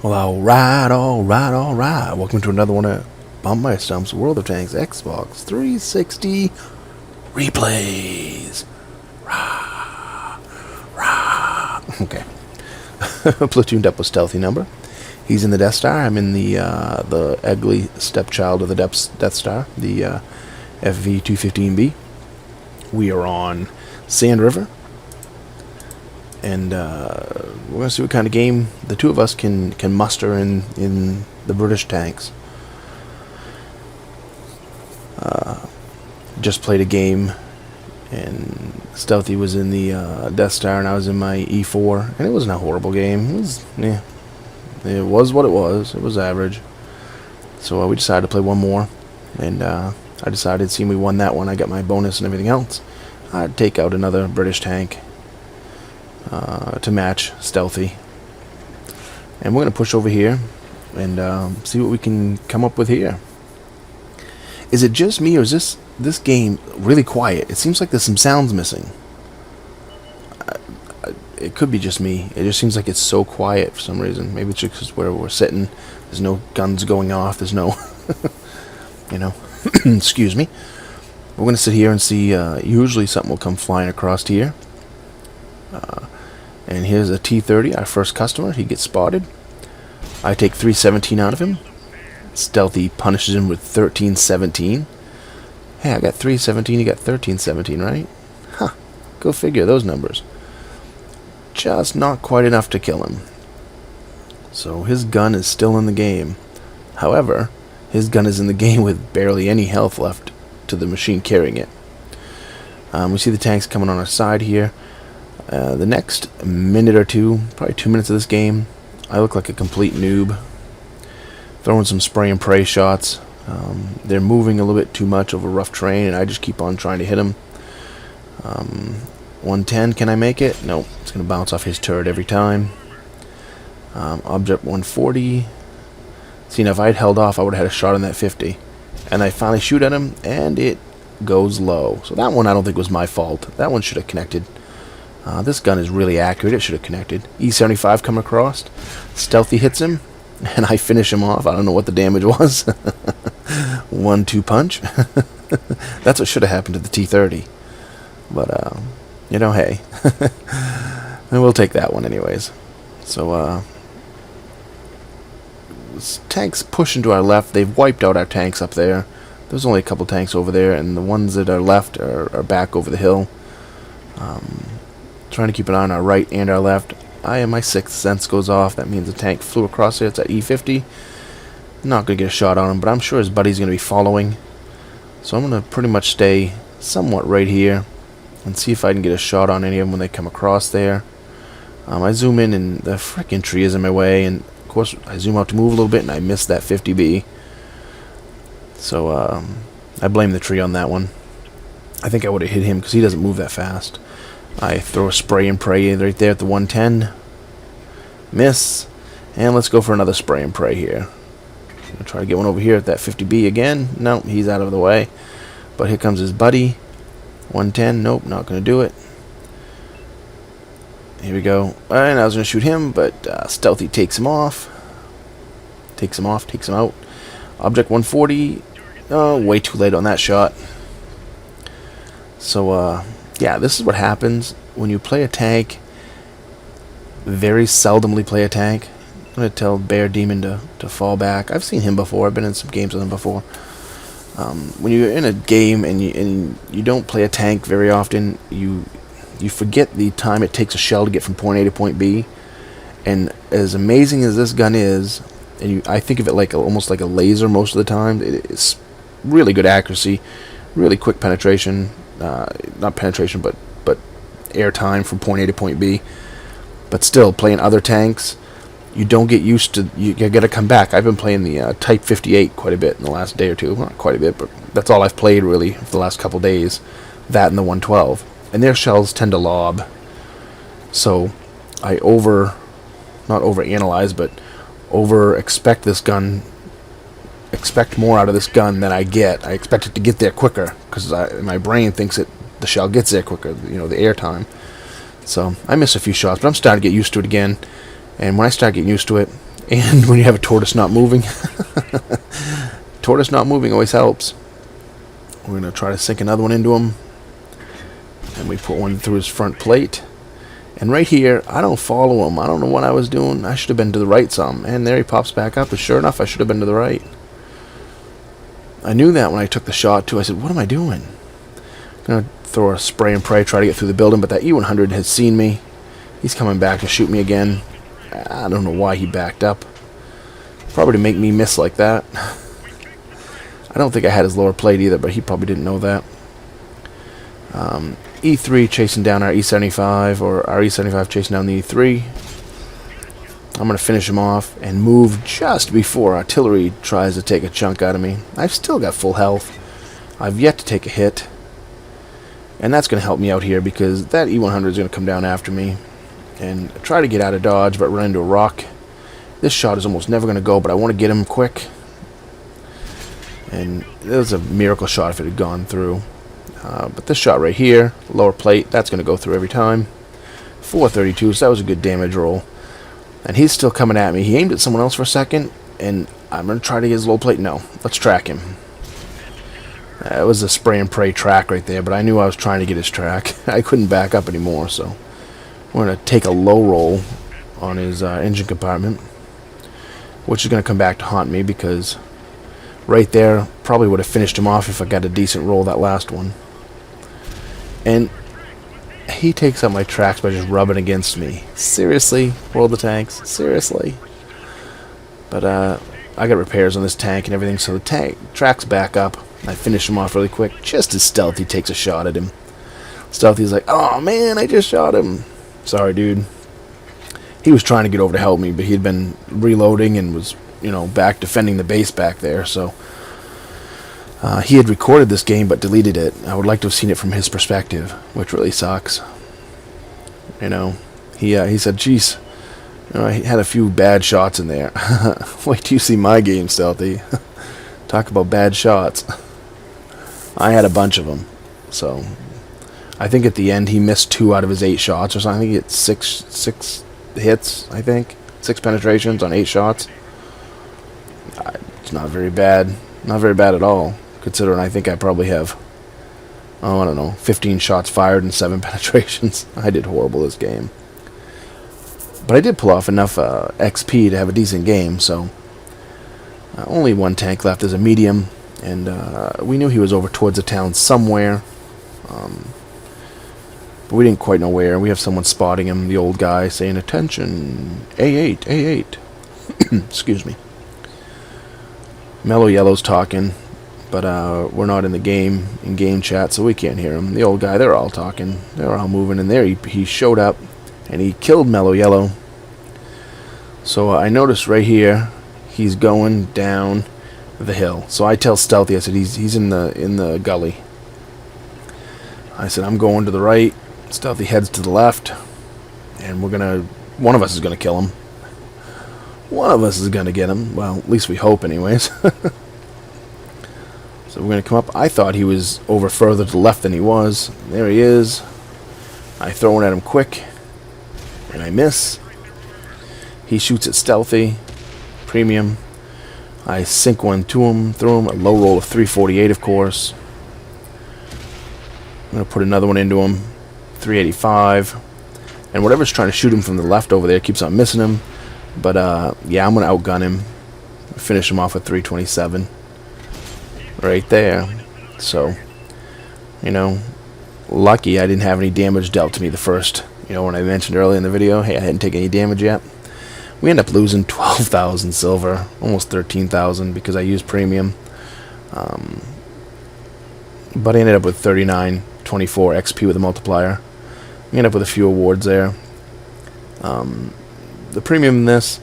Well, alright, alright, alright. Welcome to another one of BumpmyStump's World of Tanks Xbox 360 replays. Rah, rah. Okay. Platooned up with StealthyNumber. He's in the Death Star. I'm in the ugly stepchild of the Death Star, the FV215B. We are on Sand River. And we're going to see what kind of game the two of us can muster in the British tanks. Just played a game, and Stealthy was in the Death Star, and I was in my E4, and it wasn't a horrible game. It was, yeah, it was what it was. It was average. So we decided to play one more, and I decided, seeing we won that one, I got my bonus and everything else, I'd take out another British tank to match Stealthy. And we're going to push over here and see what we can come up with here. Is it just me, or is this game really quiet? It seems like there's some sounds missing. It could be just me. It just seems like it's so quiet for some reason. Maybe it's just 'cause where we're sitting, there's no guns going off, there's no you know, excuse me. We're going to sit here and see, usually something will come flying across here. And here's a T-30, our first customer. He gets spotted. I take 317 out of him. Stealthy punishes him with 1317. Hey, I got 317, you got 1317, right? Huh. Go figure those numbers. Just not quite enough to kill him. So his gun is still in the game. However, his gun is in the game with barely any health left to the machine carrying it. We see the tanks coming on our side here. The next minute or two, probably 2 minutes of this game, I look like a complete noob. Throwing some spray and pray shots. They're moving a little bit too much over rough terrain, and I just keep on trying to hit them. 110, can I make it? Nope, it's going to bounce off his turret every time. Object 140. See, now if I had held off, I would have had a shot on that 50. And I finally shoot at him, and it goes low. So that one I don't think was my fault. That one should have connected. This gun is really accurate. It should have connected. E75 come across. Stealthy hits him, and I finish him off. I don't know what the damage was. 1-2 punch. That's what should have happened to the T-30. But, you know, hey. And we'll take that one anyways. So, tanks pushing to our left. They've wiped out our tanks up there. There's only a couple tanks over there, and the ones that are left are back over the hill. Trying to keep an eye on our right and our left. My sixth sense goes off. That means the tank flew across there. It's at E50. Not going to get a shot on him, but I'm sure his buddy's going to be following. So I'm going to pretty much stay somewhat right here and see if I can get a shot on any of them when they come across there. I zoom in, and the frickin' tree is in my way, and of course I zoom out to move a little bit, and I missed that 50B. So I blame the tree on that one. I think I would have hit him because he doesn't move that fast. I throw a spray and pray right there at the 110. Miss. And let's go for another spray and pray here. I'll try to get one over here at that 50B again. No, he's out of the way. But here comes his buddy. 110. Nope, not going to do it. Here we go. And I was going to shoot him, but Stealthy takes him off. Takes him out. Object 140. Oh, way too late on that shot. So, yeah, this is what happens when you play a tank. Very seldomly play a tank. I'm going to tell Bear Demon to fall back. I've seen him before. I've been in some games with him before. When you're in a game and you don't play a tank very often, you forget the time it takes a shell to get from point A to point B. And as amazing as this gun is, and I think of it like almost like a laser most of the time. It's really good accuracy, really quick penetration. Not penetration, but air time from point A to point B. But still, playing other tanks, you don't get used to. You got to come back. I've been playing the Type 58 quite a bit in the last day or two. Well, not quite a bit, but that's all I've played really for the last couple days. That and the 112, and their shells tend to lob. So I not overanalyze, but expect this gun. Expect more out of this gun than I get. I expect it to get there quicker because my brain thinks the shell gets there quicker. You know, the air time. So I miss a few shots, but I'm starting to get used to it again. And when I start getting used to it, And when you have a tortoise not moving, tortoise not moving always helps. We're going to try to sink another one into him. And we put one through his front plate. And right here, I don't follow him. I don't know what I was doing. I should have been to the right some. And there he pops back up. And sure enough, I should have been to the right. I knew that when I took the shot, too. I said, what am I doing? I'm going to throw a spray and pray, try to get through the building. But that E100 has seen me. He's coming back to shoot me again. I don't know why he backed up. Probably to make me miss like that. I don't think I had his lower plate either, but he probably didn't know that. E3 chasing down our E75, or our E75 chasing down the E3. I'm going to finish him off and move just before artillery tries to take a chunk out of me. I've still got full health. I've yet to take a hit. And that's going to help me out here because that E100 is going to come down after me and try to get out of dodge, but run into a rock. This shot is almost never going to go, but I want to get him quick. And it was a miracle shot if it had gone through. But this shot right here, lower plate, that's going to go through every time. 432, so that was a good damage roll. And he's still coming at me. He aimed at someone else for a second, and I'm going to try to get his low plate. No, let's track him. It was a spray and pray track right there, but I knew I was trying to get his track. I couldn't back up anymore, so we're going to take a low roll on his engine compartment, which is going to come back to haunt me because right there probably would have finished him off if I got a decent roll that last one. And he takes out my tracks by just rubbing against me. Seriously, World of Tanks? Seriously? But I got repairs on this tank and everything, so the tank tracks back up. I finish him off really quick, just as Stealthy takes a shot at him. Stealthy's like, oh man, I just shot him. Sorry, dude. He was trying to get over to help me, but he'd been reloading and was, you know, back defending the base back there, so he had recorded this game but deleted it. I would like to have seen it from his perspective, which really sucks. You know, he said, "Geez, you know, I had a few bad shots in there." Wait till you see my game, Stealthy. Talk about bad shots. I had a bunch of them, so I think at the end he missed 2 out of his 8 shots or something. I think he had six hits. I think 6 penetrations on 8 shots. It's not very bad. Not very bad at all, considering I think I probably have, oh, I don't know, 15 shots fired and 7 penetrations. I did horrible this game. But I did pull off enough XP to have a decent game, so only one tank left as a medium, and we knew he was over towards the town somewhere, but we didn't quite know where. We have someone spotting him, the old guy, saying, "Attention, A8, A8." Excuse me. Mellow Yellow's talking, but we're not in the game, in game chat, so we can't hear him. The old guy, they're all talking. They're all moving, and there he showed up, and he killed Mellow Yellow. So I noticed right here, he's going down the hill. So I tell Stealthy, I said, he's in the gully. I said, I'm going to the right. Stealthy heads to the left, and one of us is gonna kill him. One of us is gonna get him. Well, at least we hope, anyways. So we're gonna come up. I thought he was over further to the left than he was. There he is. I throw one at him quick, and I miss. He shoots at Stealthy. Premium. I sink one to him, through him. A low roll of 348, of course. I'm going to put another one into him. 385. And whatever's trying to shoot him from the left over there keeps on missing him. But, yeah, I'm going to outgun him. Finish him off with 327. Right there. So, you know, lucky I didn't have any damage dealt to me the first. You know, when I mentioned earlier in the video, hey, I hadn't taken any damage yet. We end up losing 12,000 silver, almost 13,000 because I used premium. But I ended up with 3924 XP with a multiplier. We ended up with a few awards there. The premium in this,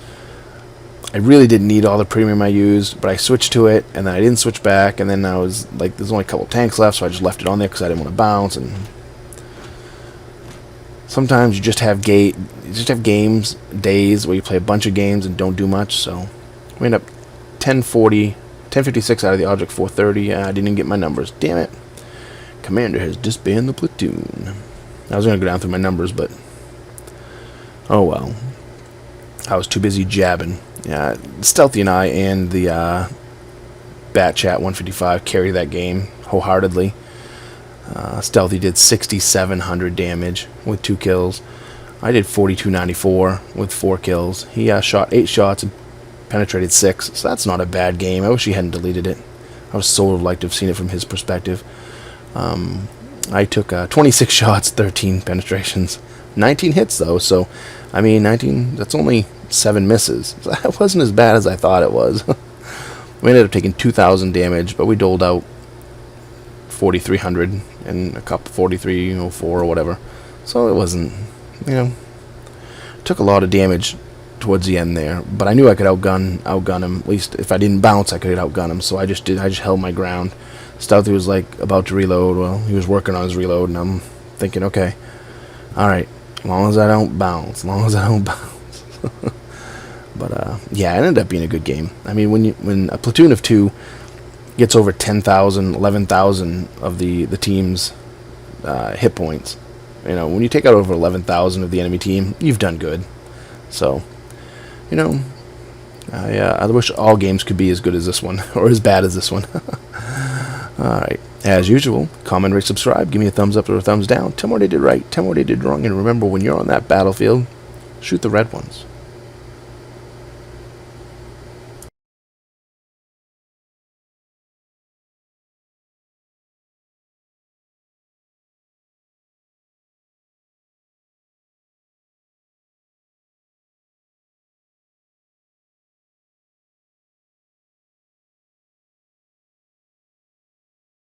I really didn't need all the premium I used, but I switched to it, and then I didn't switch back, and then I was like, there's only a couple tanks left, so I just left it on there because I didn't want to bounce. And sometimes you just have games, days where you play a bunch of games and don't do much. So we end up 1056 out of the object 430. I didn't even get my numbers. Damn it. Commander has disbanded the platoon. I was going to go down through my numbers, but oh well. I was too busy jabbing Yeah, Stealthy and I and the Bat Chat 155 carry that game wholeheartedly. Stealthy did 6,700 damage with 2 kills. I did 4,294 with 4 kills. He shot 8 shots and penetrated 6, so that's not a bad game. I wish he hadn't deleted it. I would so have liked to have seen it from his perspective. I took 26 shots, 13 penetrations, 19 hits though, so I mean 19, that's only 7 misses. So that wasn't as bad as I thought it was. We ended up taking 2,000 damage, but we doled out 4,300 and a couple 4,304 or whatever. So it wasn't, took a lot of damage towards the end there, but I knew I could outgun him. At least if I didn't bounce, I could outgun him. So I just held my ground. Stealthy was like about to reload. Well, he was working on his reload, and I'm thinking, okay, all right, as long as I don't bounce, But yeah, it ended up being a good game. I mean, when a platoon of 2 gets over 10,000, 11,000 of the team's hit points, when you take out over 11,000 of the enemy team, you've done good. So, I wish all games could be as good as this one, or as bad as this one. Alright, as usual, comment, rate, subscribe, give me a thumbs up or a thumbs down, tell me what I did right, tell me what I did wrong, and remember, when you're on that battlefield, shoot the red ones.